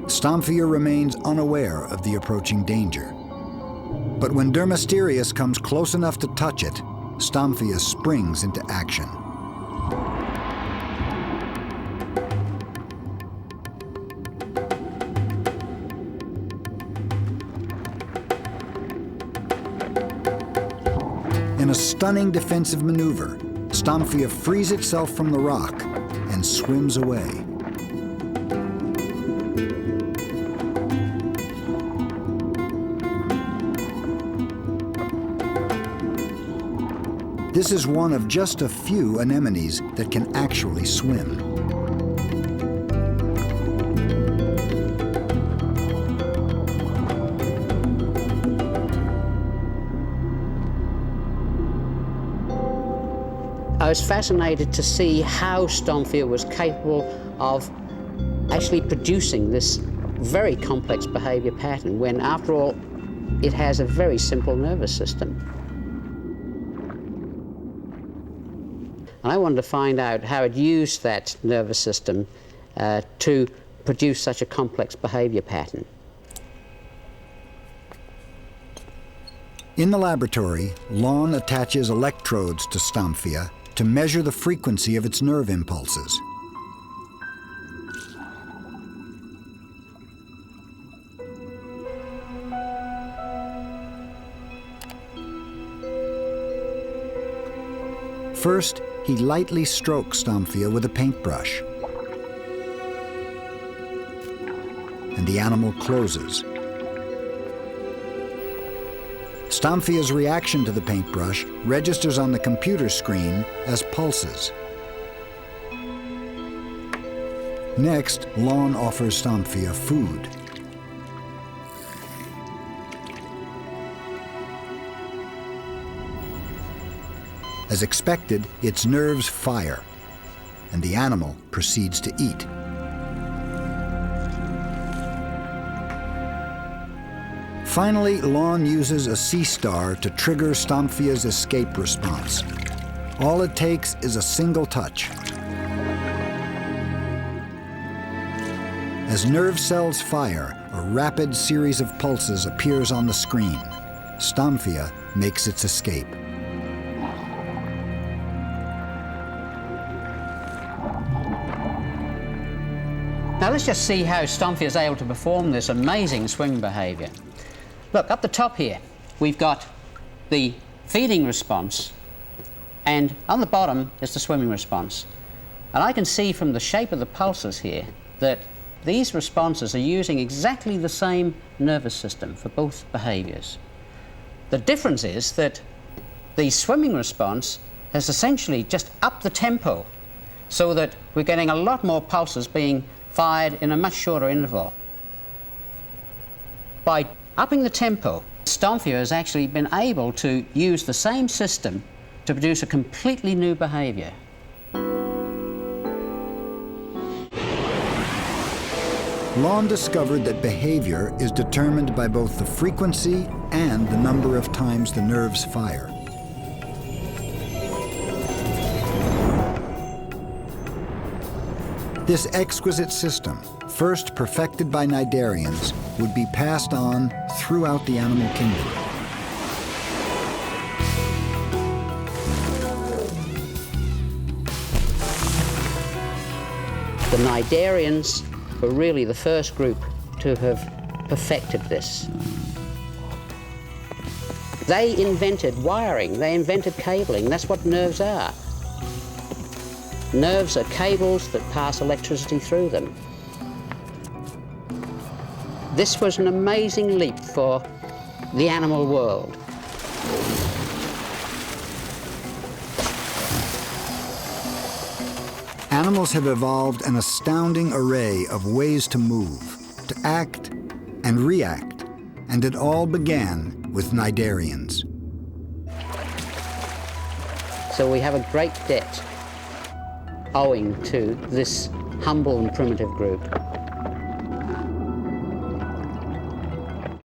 Stomphia remains unaware of the approaching danger. But when Dermasterius comes close enough to touch it, Stomphia springs into action. In a stunning defensive maneuver, Stomphia frees itself from the rock and swims away. This is one of just a few anemones that can actually swim. I was fascinated to see how Stomphia was capable of actually producing this very complex behavior pattern when, after all, it has a very simple nervous system. And I wanted to find out how it used that nervous system to produce such a complex behavior pattern. In the laboratory, Lon attaches electrodes to Stomphia to measure the frequency of its nerve impulses. First, he lightly strokes Stomphia with a paintbrush, and the animal closes. Stomphia's reaction to the paintbrush registers on the computer screen as pulses. Next, Lon offers Stomphia food. As expected, its nerves fire, and the animal proceeds to eat. Finally, Lon uses a sea star to trigger Stomphia's escape response. All it takes is a single touch. As nerve cells fire, a rapid series of pulses appears on the screen. Stomphia makes its escape. Now let's just see how Stomphia is able to perform this amazing swimming behavior. Look, up the top here, we've got the feeding response, and on the bottom is the swimming response. And I can see from the shape of the pulses here that these responses are using exactly the same nervous system for both behaviors. The difference is that the swimming response has essentially just upped the tempo so that we're getting a lot more pulses being fired in a much shorter interval. By upping the tempo, Stomphia has actually been able to use the same system to produce a completely new behavior. Lon discovered that behavior is determined by both the frequency and the number of times the nerves fire. This exquisite system, first perfected by cnidarians, would be passed on throughout the animal kingdom. The cnidarians were really the first group to have perfected this. They invented wiring, they invented cabling. That's what nerves are. Nerves are cables that pass electricity through them. This was an amazing leap for the animal world. Animals have evolved an astounding array of ways to move, to act and react, and it all began with cnidarians. So we have a great debt owing to this humble and primitive group.